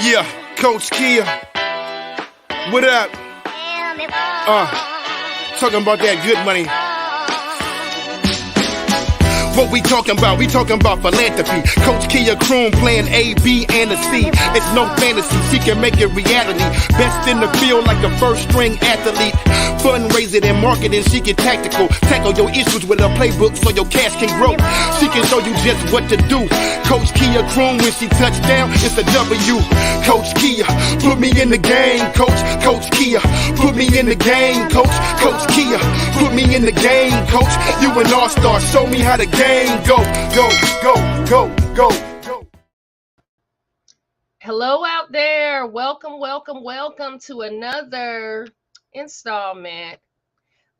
Yeah, Coach Kia. What up? Talking about that good money. What we talking about? We talking about philanthropy. Coach Kia Kroon playing A, B, and a C. It's no fantasy, she can make it reality. Best in the field like a first string athlete. Fundraising and marketing, she get tactical. Tackle your issues with a playbook so your cash can grow. She can show you just what to do. Coach Kia Kroon, when she touch down, it's a W. Coach Kia, put me in the game, coach. Coach Kia, put me in the game, coach. Coach Kia, put me in the game, coach. You an all-star, show me how the game go. Hello out there. Welcome to another installment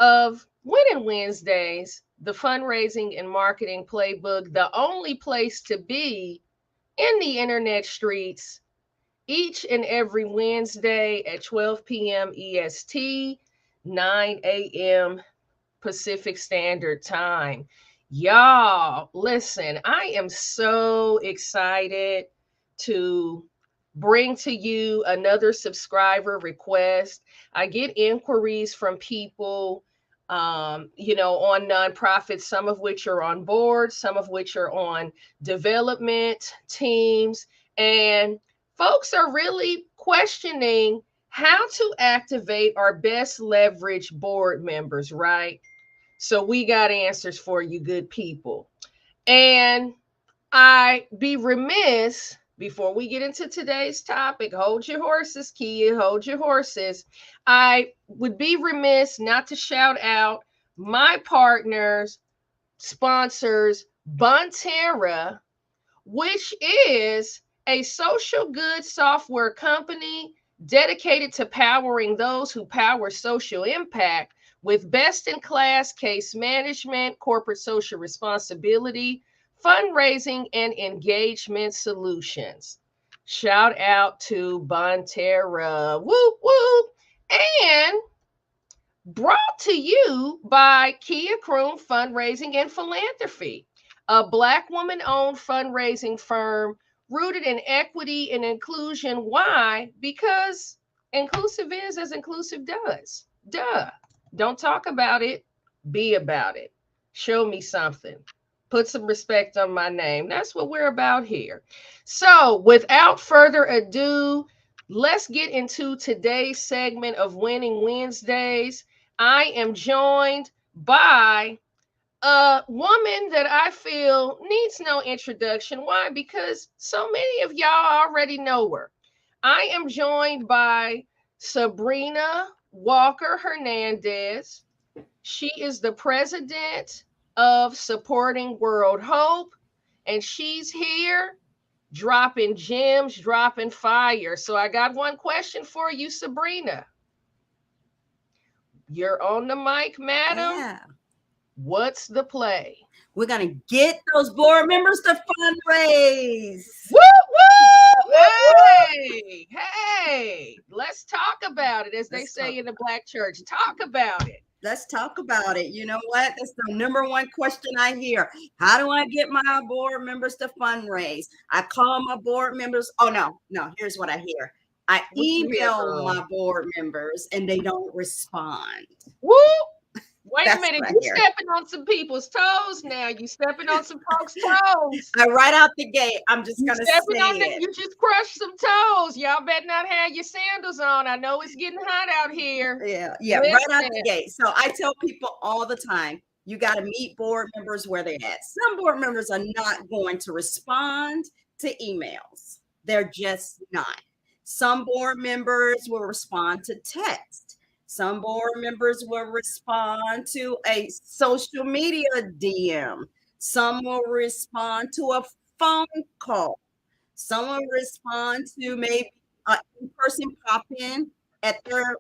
of Winning Wednesdays, the fundraising and marketing playbook, the only place to be in the internet streets each and every Wednesday at 12 p.m. EST, 9 a.m. Pacific Standard Time. Y'all, listen, I am so excited to bring to you another subscriber request. I get inquiries from people, on nonprofits, some of which are on board, some of which are on development teams, and folks are really questioning how to activate our best leverage board members, right? So we got answers for you, good people. And I be remiss before we get into today's topic. Hold your horses, Kia, hold your horses. I would be remiss not to shout out my partners, sponsors, Bonterra, which is a social good software company dedicated to powering those who power social impact with best-in-class case management, corporate social responsibility, fundraising, and engagement solutions. Shout out to Bonterra. Whoop, whoop. And brought to you by Kia Kroon Fundraising and Philanthropy, a Black woman-owned fundraising firm rooted in equity and inclusion. Why? Because inclusive is as inclusive does. Duh. Don't talk about it, be about it. Show me something. Put some respect on my name. That's what we're about here. So without further ado, let's get into today's segment of Winning Wednesdays. I am joined by a woman that I feel needs no introduction. Why? Because so many of y'all already know her. I am joined by Sabrina Walker Hernandez. She is the president of Supporting World Hope, and she's here dropping gems, dropping fire. So I got one question for you, Sabrina. You're on the mic, madam. Yeah. What's the play? We're going to get those board members to fundraise. Woo, woo! Hey, let's talk about it, as they say in the Black church. Talk about it. Let's talk about it. You know what? That's the number one question I hear. How do I get my board members to fundraise? I call my board members. Oh, no. Here's what I hear. I email my board members and they don't respond. Woo! Wait a minute, you stepping on some people's toes now. You stepping on some folks' toes. Right out the gate, I'm just going to say it. You just crushed some toes. Y'all better not have your sandals on. I know it's getting hot out here. Yeah, right out the gate. So I tell people all the time, you got to meet board members where they're at. Some board members are not going to respond to emails. They're just not. Some board members will respond to text. Some board members will respond to a social media DM. Some will respond to a phone call. Some will respond to maybe an in-person pop-in at their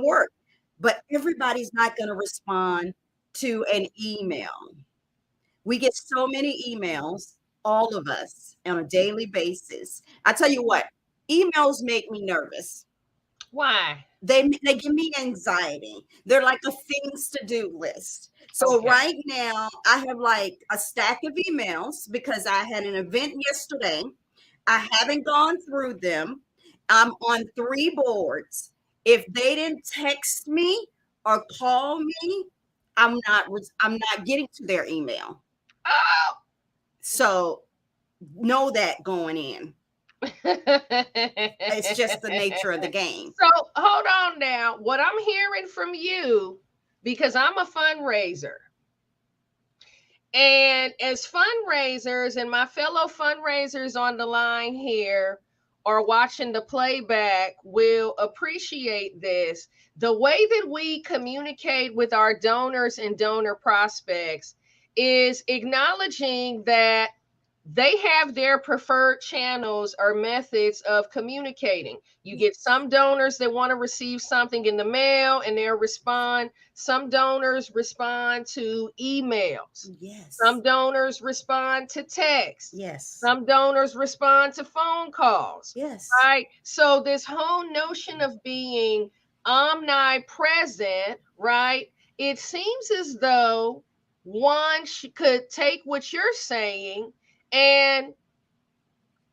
work. But everybody's not going to respond to an email. We get so many emails, all of us, on a daily basis. I tell you what, emails make me nervous. Why? They give me anxiety. They're like a things to do list. So right now I have like a stack of emails because I had an event yesterday I haven't gone through them. I'm on 3 boards. If they didn't text me or call me, I'm not getting to their email. Oh. So know that going in. It's just the nature of the game. So hold on now. What I'm hearing from you, because I'm a fundraiser, and as fundraisers and my fellow fundraisers on the line here or watching the playback will appreciate this. The way that we communicate with our donors and donor prospects is acknowledging that they have their preferred channels or methods of communicating. You get some donors that want to receive something in the mail and they'll respond. Some donors respond to emails. Yes. Some donors respond to text. Yes. Some donors respond to phone calls. Yes. Right? So this whole notion of being omnipresent, right? It seems as though one could take what you're saying and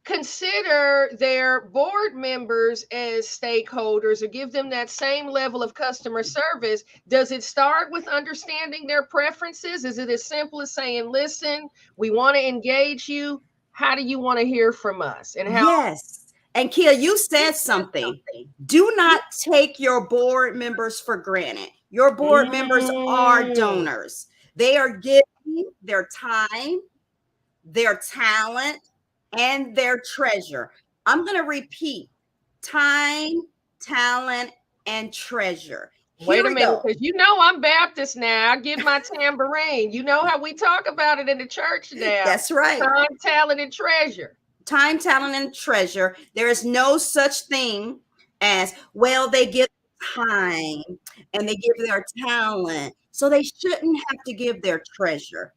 consider their board members as stakeholders or give them that same level of customer service. Does it start with understanding their preferences? Is it as simple as saying, listen, we want to engage you. How do you want to hear from us? And how? Yes. And Kia, you said something. Do not take your board members for granted. Your board members are donors. They are giving their time, their talent, and their treasure. I'm going to repeat: time, talent, and treasure. Wait a minute, because you know I'm Baptist now. I get my tambourine. You know how we talk about it in the church now. That's right. Time, talent, and treasure. Time, talent, and treasure. There is no such thing as, well, they give time and they give their talent, so they shouldn't have to give their treasure.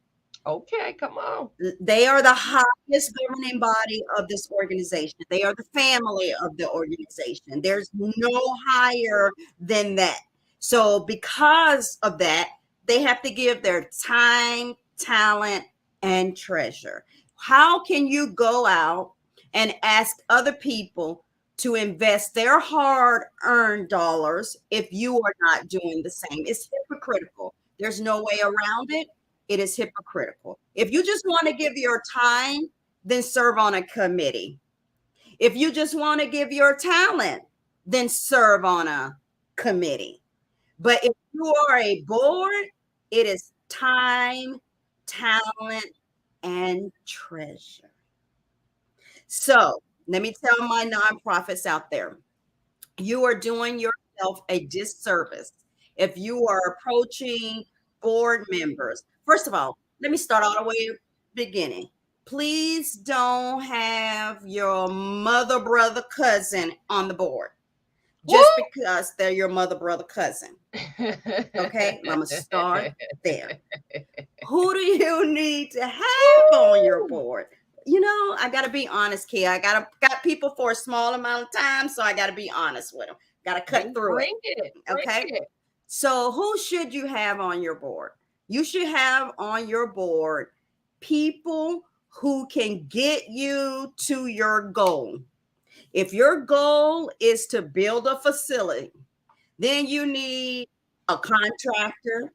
Okay, come on. They are the highest governing body of this organization. They are the family of the organization. There's no higher than that. So because of that, they have to give their time, talent, and treasure. How can you go out and ask other people to invest their hard-earned dollars if you are not doing the same? It's hypocritical. There's no way around it. It is hypocritical. If you just want to give your time, then serve on a committee. If you just want to give your talent, then serve on a committee. But if you are a board, it is time, talent, and treasure. So let me tell my nonprofits out there, you are doing yourself a disservice if you are approaching board members. First of all, let me start all the way at the beginning. Please don't have your mother, brother, cousin on the board just because they're your mother, brother, cousin. Okay, I'm gonna start there. Who do you need to have on your board? You know, I gotta be honest, Kia. I got people for a small amount of time, so I gotta be honest with them. Gotta cut through it. Okay. So who should you have on your board? You should have on your board people who can get you to your goal. If your goal is to build a facility, then you need a contractor,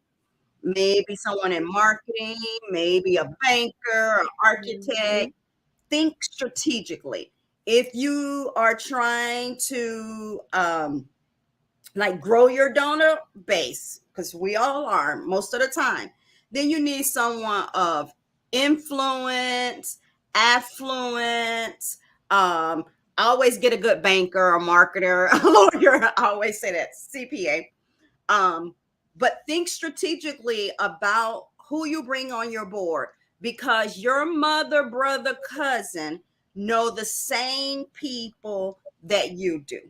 maybe someone in marketing, maybe a banker, an architect. Think strategically. If you are trying to like grow your donor base, because we all are most of the time, then you need someone of influence, affluence. Always get a good banker, a marketer, a lawyer. I always say that, CPA. But think strategically about who you bring on your board, because your mother, brother, cousin know the same people that you do.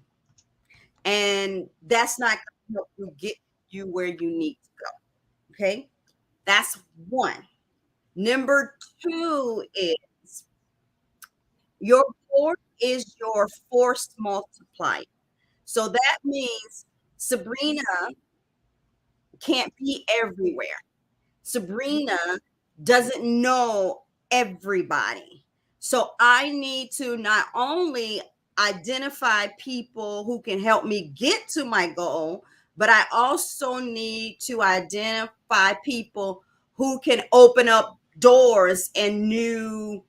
And that's not going to help you get you where you need to go. Okay. That's one. Number two is your board is your force multiplier. So that means Sabrina can't be everywhere. Sabrina doesn't know everybody. So I need to not only identify people who can help me get to my goal, but I also need to identify people who can open up doors and new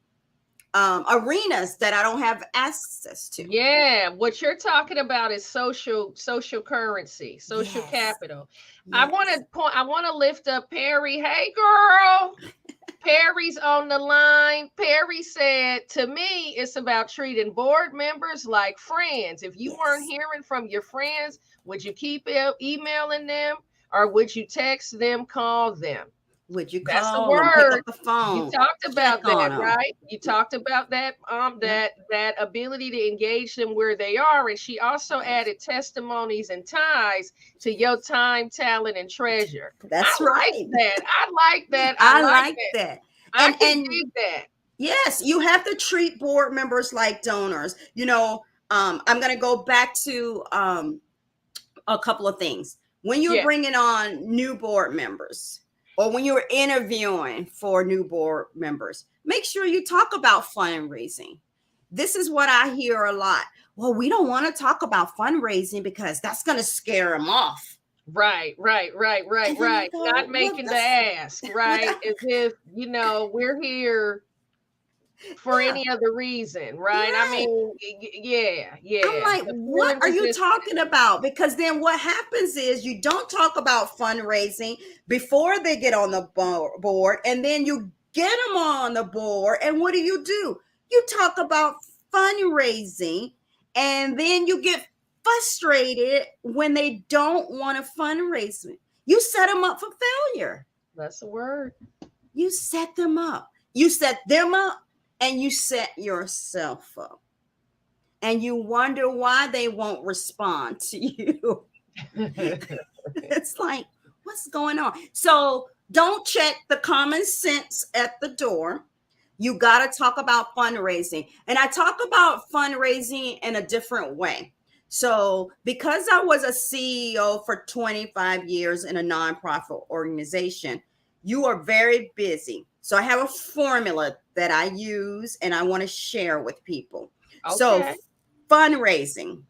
arenas that I don't have access to. Yeah, what you're talking about is social currency, social Yes. capital. I Yes. want to point, I want to lift up Perry. Hey girl. Perry's on the line. Perry said, to me, it's about treating board members like friends. If you weren't Yes. hearing from your friends, would you keep emailing them or would you text them, call them? Would you That's the call them, pick word. up the You phone, talked check about on that, them? right? You talked about that Yep. that ability to engage them where they are. And she also Yes. added testimonies and ties to your time, talent, and treasure. I That's like right. that. I like that. I I like like that. that. I can And dig that. yes, you have to treat board members like donors. I'm going to go back to a couple of things. When you're Yeah. bringing on new board members or when you're interviewing for new board members, make sure you talk about fundraising. This is what I hear a lot. Well, we don't want to talk about fundraising because that's going to scare them off. Right. And then I go, Not well, making the that's ask, right? without, As if, we're here for yeah, any other reason, right? I right. mean, I'm yeah. like, The what feeling are you resistance. talking about? Because then what happens is you don't talk about fundraising before they get on the board, and then you get them on the board, and what do? You talk about fundraising, and then you get frustrated when they don't want to fundraise. You set them up for failure. That's the word. You set them up. You set them up, and you set yourself up. And you wonder why they won't respond to you. It's like, what's going on? So don't check the common sense at the door. You got to talk about fundraising. And I talk about fundraising in a different way. So, because I was a CEO for 25 years in a nonprofit organization, you are very busy. So, I have a formula that I use and I want to share with people. So, Okay. fundraising,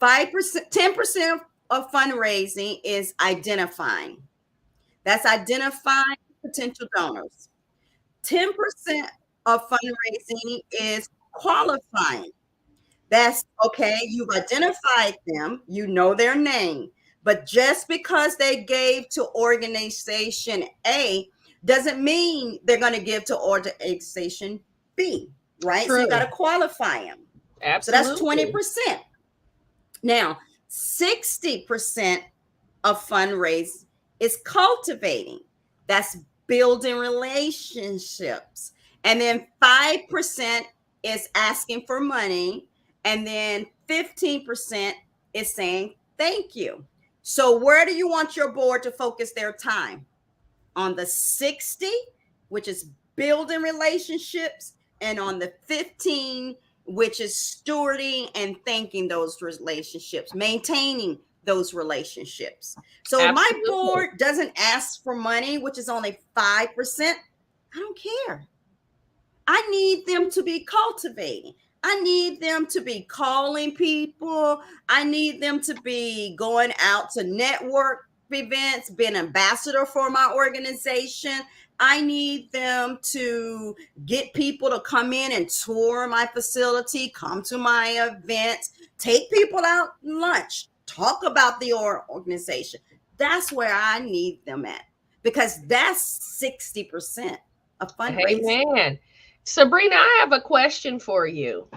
5%, 10% of fundraising is identifying. That's identifying potential donors. 10% of fundraising is qualifying. That's okay. You've identified them, you know their name. But just because they gave to organization A doesn't mean they're going to give to organization B, right? So you got True. to qualify them. So that's Absolutely. 20%. Now, 60% of fundraise is cultivating. That's building relationships. And then 5% is asking for money. And then 15% is saying thank you. So where do you want your board to focus their time? On the 60, which is building relationships, and on the 15, which is stewarding and thanking those relationships, maintaining those relationships. So if my Absolutely. board doesn't ask for money, which is only 5%, I don't care. I need them to be cultivating. I need them to be calling people. I need them to be going out to network events, being an ambassador for my organization. I need them to get people to come in and tour my facility, come to my events, take people out lunch, talk about the organization. That's where I need them at because that's 60% of fundraising. Amen. Sabrina, I have a question for you.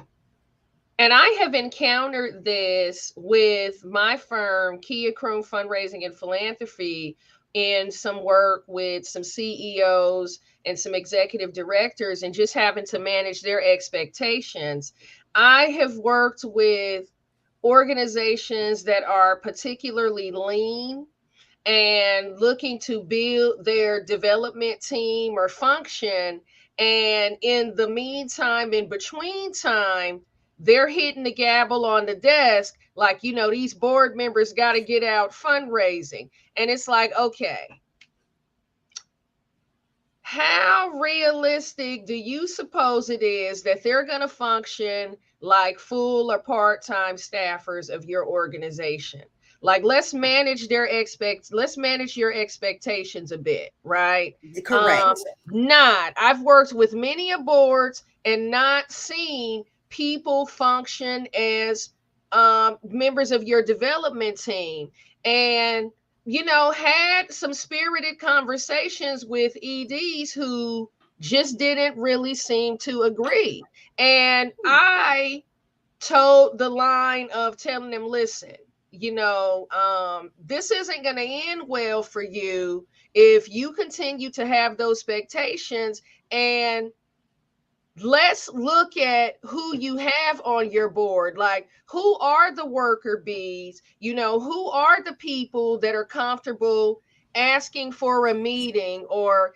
And I have encountered this with my firm, Kia Kroon Fundraising and Philanthropy, in some work with some CEOs and some executive directors, and just having to manage their expectations. I have worked with organizations that are particularly lean and looking to build their development team or function. And in the meantime, in between time, they're hitting the gavel on the desk, like, these board members got to get out fundraising. And it's like, okay, how realistic do you suppose it is that they're going to function like full or part-time staffers of your organization? Like, let's manage your expectations a bit, right? Correct. Not, I've worked with many a boards and not seen people function as members of your development team. And had some spirited conversations with EDs who just didn't really seem to agree. And I told the line of telling them, listen, this isn't going to end well for you if you continue to have those expectations. And let's look at who you have on your board. Like, who are the worker bees? Who are the people that are comfortable asking for a meeting or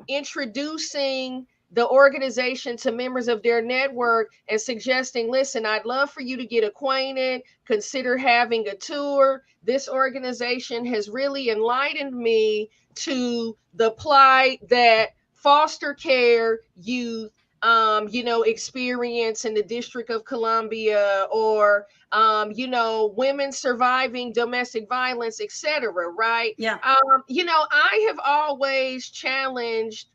introducing the organization to members of their network and suggesting, listen, I'd love for you to get acquainted, consider having a tour. This organization has really enlightened me to the plight that foster care youth experience in the District of Columbia, or women surviving domestic violence, etc. Right? Yeah. I have always challenged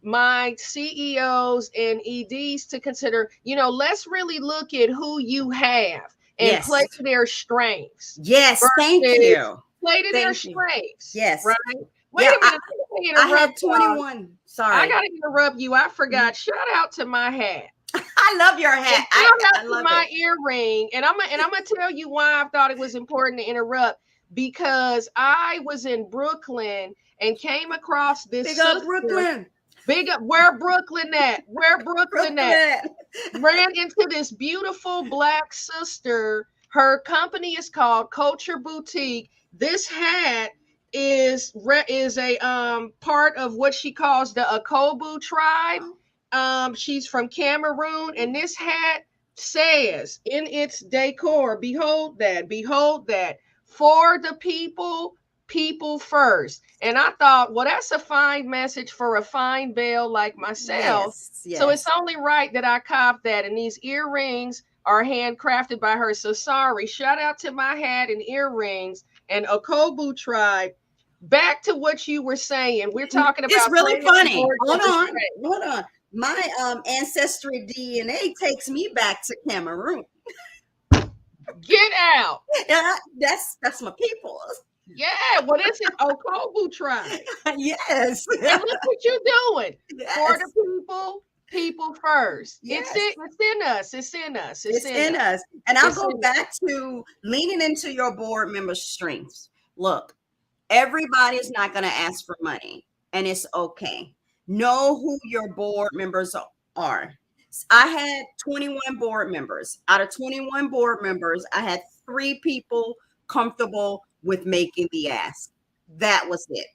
my CEOs and EDs to consider, let's really look at who you have and Yes. play to their strengths. Yes, thank you. Play to their Thank you. strengths. Yes. Right? Wait a minute. I had 21. Sorry. I gotta interrupt you. I forgot. Shout out to my hat. I love your hat. I love my earring. And I'm gonna tell you why I thought it was important to interrupt, because I was in Brooklyn and came across this Big up Brooklyn. Big up, where Brooklyn at? Where Brooklyn at? Ran into this beautiful Black sister. Her company is called Culture Boutique. This hat is a part of what she calls the Akobu tribe. She's from Cameroon, and this hat says in its decor, behold that, for the people, people first. And I thought, well, that's a fine message for a fine belle like myself. Yes. So it's only right that I cop that. And these earrings are handcrafted by her. So sorry, shout out to my hat and earrings and Akobu tribe. Back to what you were saying. We're talking about. It's really funny. Hold on. My ancestry DNA takes me back to Cameroon. Get out. That's my people. Yeah, what is it? Akobu tribe. Yes. And look what you're doing. Yes. For the people, people first. Yes. It's in us. And I'll go back to leaning into your board members' strengths. Look, everybody is not going to ask for money, and it's okay. Know who your board members are. I had 21 board members. Out of 21 board members, I had 3 people comfortable with making the ask. That was it.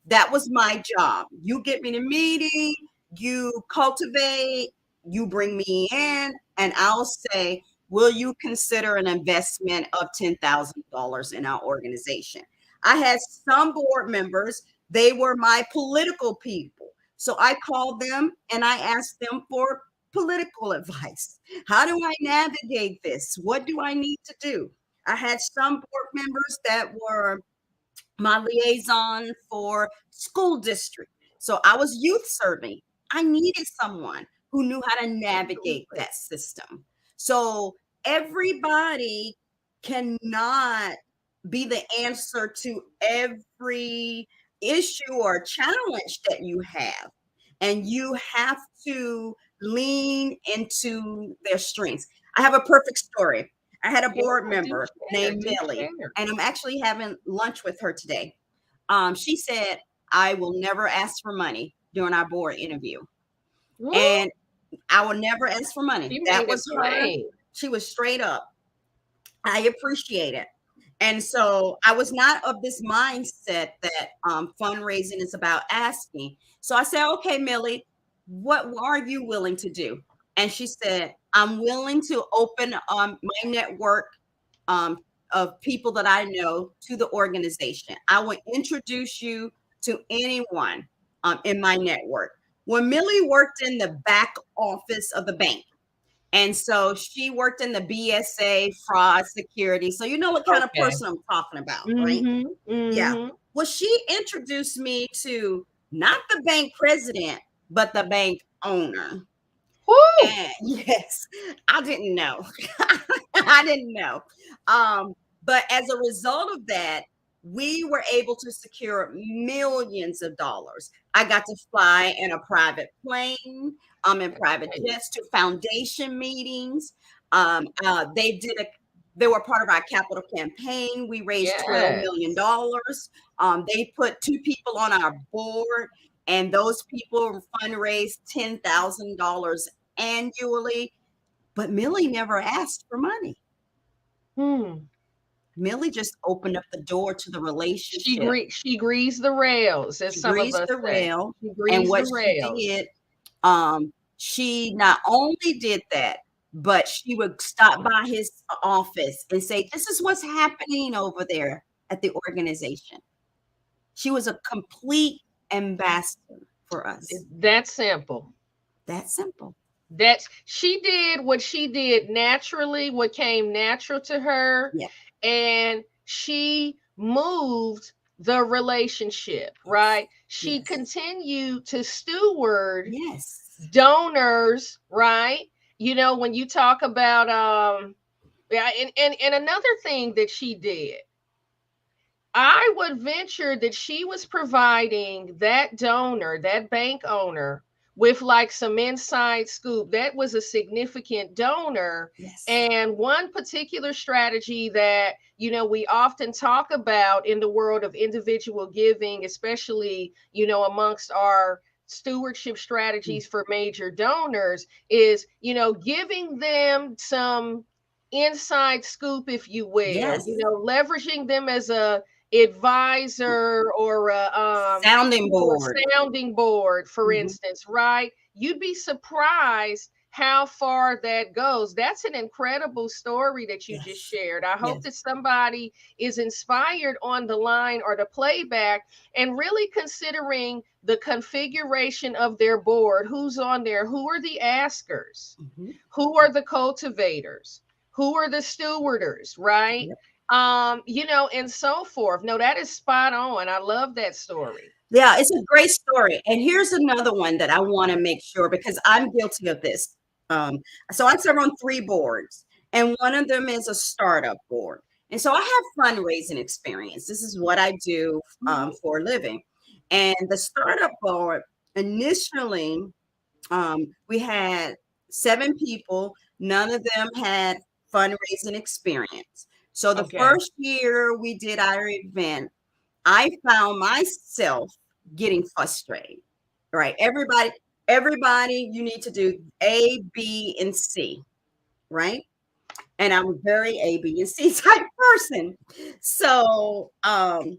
That was my job. You get me the meeting, you cultivate, you bring me in, and I'll say, will you consider an investment of $10,000 in our organization? I had some board members, they were my political people. So I called them and I asked them for political advice. How do I navigate this? What do I need to do? I had some board members that were my liaison for school district. So I was youth serving. I needed someone who knew how to navigate that system. So everybody cannot be the answer to every issue or challenge that you have. And you have to lean into their strengths. I have a perfect story. I had a board member named Millie, and I'm actually having lunch with her today. She said, I will never ask for money during our board interview. What? And I will never ask for money. That was her. She was straight up. I appreciate it. And so I was not of this mindset that fundraising is about asking. So I said, okay, Millie, what are you willing to do? And she said, I'm willing to open my network of people that I know to the organization. I will introduce you to anyone in my network. When Millie worked in the back office of the bank, and so she worked in the BSA fraud security. So you know what kind of person I'm talking about, right? Yeah. Well, she introduced me to not the bank president, but the bank owner. Woo! And yes, I didn't know. I didn't know. But as a result of that, we were able to secure millions of dollars. I got to fly in a private plane, in private jets to foundation meetings. They were part of our capital campaign. We raised $12 million. They put 2 people on our board, and those people fundraised $10,000 annually. But Millie never asked for money. Millie just opened up the door to the relationship. She greased the rails, as some of us say. Rail. And what she did, she not only did that, but she would stop by his office and say, "This is what's happening over there at the organization." She was a complete ambassador for us. It's that simple. That simple. She did what she did naturally, what came natural to her. Yeah. And she moved the relationship, right? She continued to steward donors, right? You know, when you talk about and another thing that she did, I would venture that she was providing that donor, that bank owner, with like some inside scoop. That was a significant donor. And one particular strategy that, you know, we often talk about in the world of individual giving, especially, you know, amongst our stewardship strategies for major donors, is, you know, giving them some inside scoop, if you will, you know, leveraging them as a advisor or a sounding board, for instance, right? You'd be surprised how far that goes. That's an incredible story that you just shared. I hope that somebody is inspired on the line or the playback and really considering the configuration of their board. Who's on there? Who are the askers? Who are the cultivators? Who are the stewarders, right? You know, and so forth. No, that is spot on. I love that story. Yeah, it's a great story. And here's another one that I want to make sure, because I'm guilty of this. So I serve on 3 boards, and one of them is a startup board. And so I have fundraising experience. This is what I do for a living. And the startup board, initially, we had 7 people. None of them had fundraising experience. So the first year we did our event, I found myself getting frustrated, right? Everybody, you need to do A, B, and C, right? And I'm a very A, B, and C type person. So I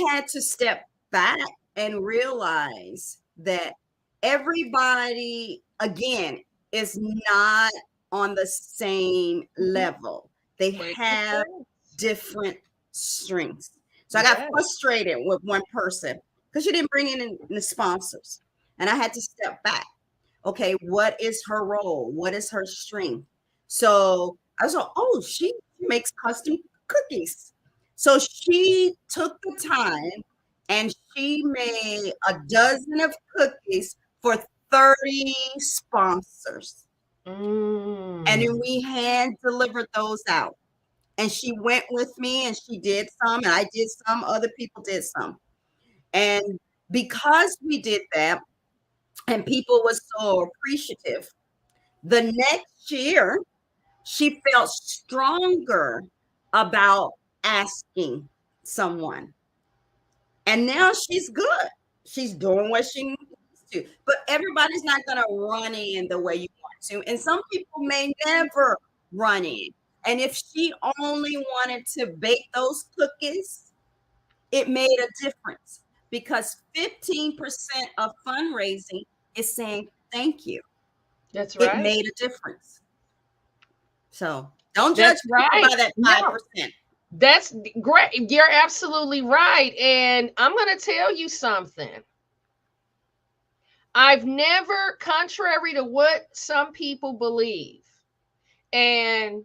had to step back and realize that everybody, again, is not on the same level. They have different strengths. So I got frustrated with one person because she didn't bring in the sponsors. And I had to step back. Okay, what is her role? What is her strength? So I was like, oh, she makes custom cookies. So she took the time and she made a dozen of cookies for 30 sponsors. And then we hand delivered those out. And she went with me and she did some, and I did some, other people did some. And because we did that, and people were so appreciative, the next year, she felt stronger about asking someone. And now she's good. She's doing what she needs to. But everybody's not going to run in the way you want to. And some people may never run in. And if she only wanted to bake those cookies, it made a difference, because 15% of fundraising is saying thank you. That's right. It made a difference. So don't judge by that 5%. No, that's great. You're absolutely right. And I'm going to tell you something. I've never, contrary to what some people believe, and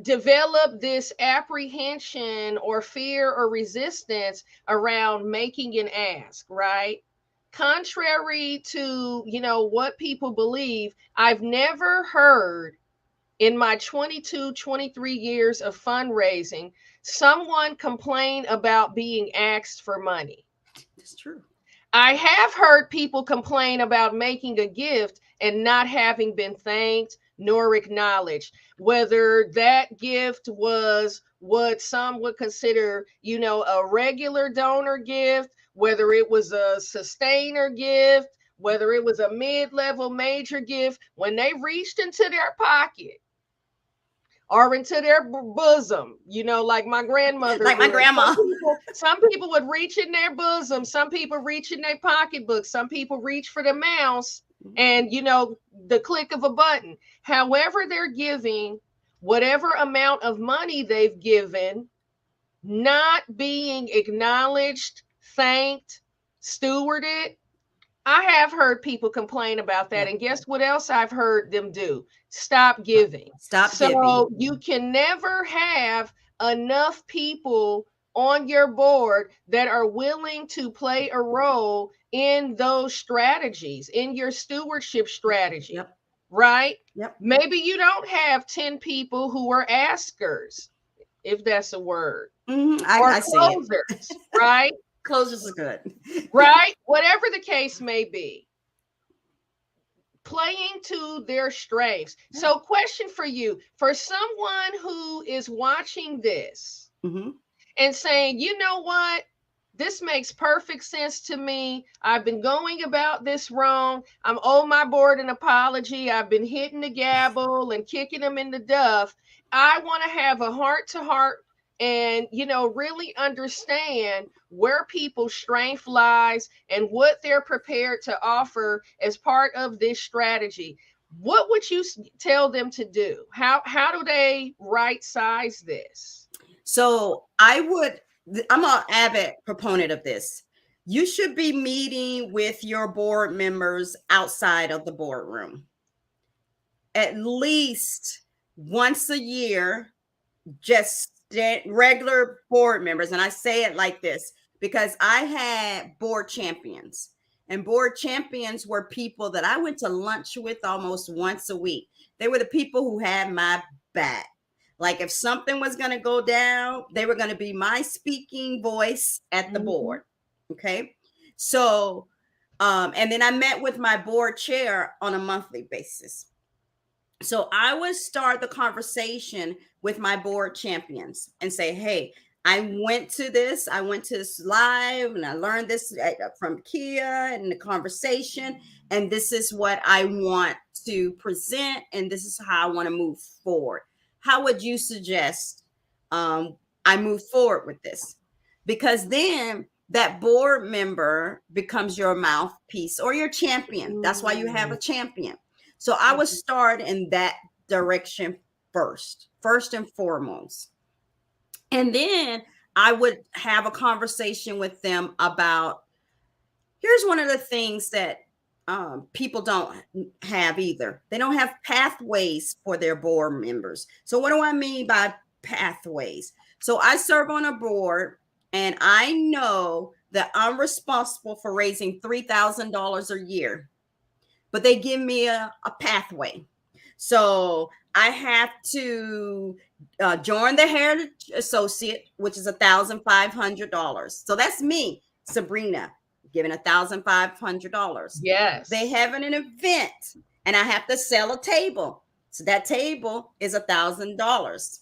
develop this apprehension or fear or resistance around making an ask, right? Contrary to, what people believe, I've never heard in my 22, 23 years of fundraising someone complain about being asked for money. It's true. I have heard people complain about making a gift and not having been thanked nor acknowledged, whether that gift was what some would consider, a regular donor gift, whether it was a sustainer gift, whether it was a mid-level major gift. When they reached into their pocket or into their bosom, like my grandmother like would. My grandma. Some people would reach in their bosom. Some people reach in their pocketbook. Some people reach for the mouse and, the click of a button. However, they're giving whatever amount of money they've given, not being acknowledged, thanked, stewarded. I have heard people complain about that. And guess what else I've heard them do? Stop giving. Stop giving. So you can never have enough people on your board that are willing to play a role in those strategies, in your stewardship strategy. Yep. Right? Yep. Maybe you don't have 10 people who are askers, if that's a word. I see closers, right? Closers are good. Right? Whatever the case may be. Playing to their strengths. So, question for you, for someone who is watching this and saying, you know what? This makes perfect sense to me. I've been going about this wrong. I'm owed my board an apology. I've been hitting the gavel and kicking them in the duff. I want to have a heart-to-heart and, really understand where people's strength lies and what they're prepared to offer as part of this strategy. What would you tell them to do? How do they right size this? So I'm an avid proponent of this. You should be meeting with your board members outside of the boardroom at least once a year, just regular board members. And I say it like this because I had board champions, and board champions were people that I went to lunch with almost once a week. They were the people who had my back. Like if something was going to go down, they were going to be my speaking voice at the board. Okay. So, and then I met with my board chair on a monthly basis. So I would start the conversation with my board champions and say, hey, I went to this live and I learned this from Kia and the conversation. And this is what I want to present. And this is how I want to move forward. How would you suggest I move forward with this? Because then that board member becomes your mouthpiece or your champion. That's why you have a champion. So I would start in that direction first and foremost. And then I would have a conversation with them about, here's one of the things that people don't have either. They don't have pathways for their board members. So what do I mean by pathways? So I serve on a board and I know that I'm responsible for raising $3,000 a year, but they give me a pathway. So I have to join the Heritage Associate, which is $1,500. So that's me, Sabrina, giving $1,500. Yes. They have an event and I have to sell a table. So that table is $1,000.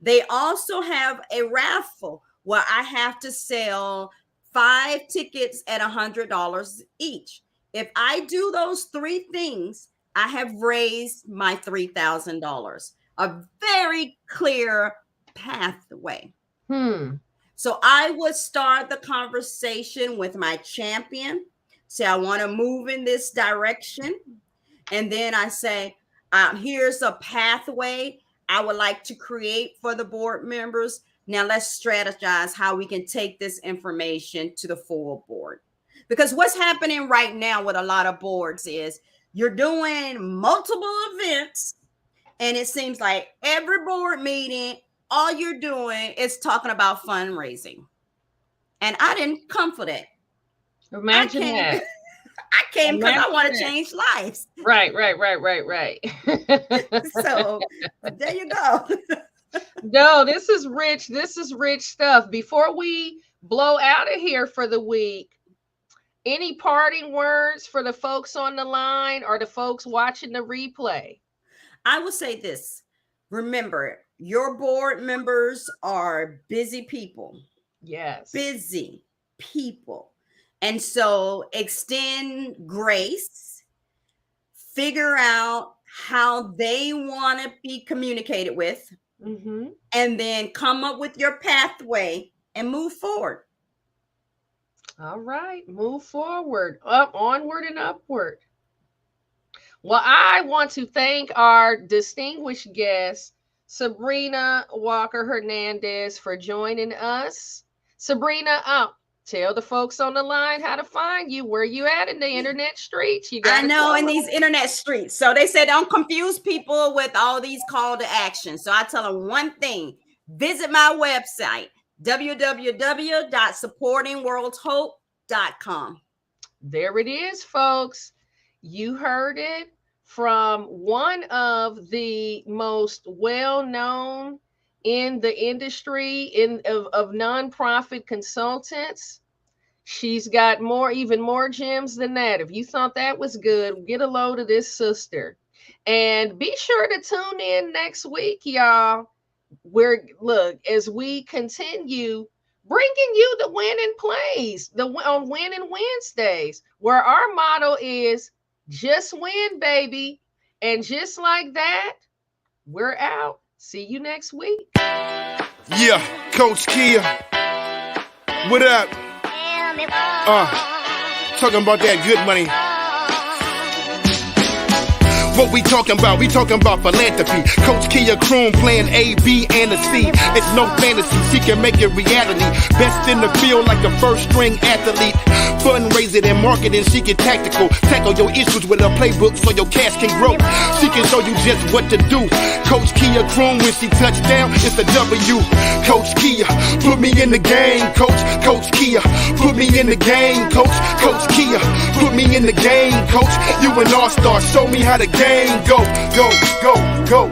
They also have a raffle where I have to sell 5 tickets at $100 each. If I do those 3 things, I have raised my $3,000. A very clear pathway. So I would start the conversation with my champion. Say, I want to move in this direction. And then I say, here's a pathway I would like to create for the board members. Now let's strategize how we can take this information to the full board. Because what's happening right now with a lot of boards is you're doing multiple events, and it seems like every board meeting, all you're doing is talking about fundraising. And I didn't come for that. Imagine that. I came because I want to change lives. Right. So there you go. No, this is rich. This is rich stuff. Before we blow out of here for the week, any parting words for the folks on the line or the folks watching the replay? I will say this. Remember, your board members are busy people. Yes. Busy people. And so extend grace, figure out how they want to be communicated with, and then come up with your pathway and move forward. All right, move forward, up, onward and upward. Well, I want to thank our distinguished guest, Sabrina Walker Hernandez, for joining us. Sabrina, tell the folks on the line how to find you. Where you at in the internet streets? I know, in these internet streets. So they said don't confuse people with all these call to action. So I tell them one thing: visit my website, www.supportingworldhope.com. There it is, folks. You heard it from one of the most well-known in the industry of nonprofit consultants. She's got even more gems than that. If you thought that was good, get a load of this sister. And be sure to tune in next week, y'all. As we continue bringing you the winning plays on Winning Wednesdays, where our motto is just win, baby. And just like that, we're out. See you next week. Yeah, Coach Kia. What up? Talking about that good money. What we talking about? We talking about philanthropy. Coach Kia Kroon playing A, B, and a C. It's no fantasy. She can make it reality. Best in the field like a first-string athlete. Fundraising and marketing, she can tactical. Tackle your issues with a playbook so your cash can grow. She can show you just what to do. Coach Kia Kroon, when she touch down, it's a W. Coach Kia, put me in the game, Coach. Coach Kia, put me in the game, Coach. Coach Kia, put me in the game, Coach. You an all-star, show me how the game go, go, go, go.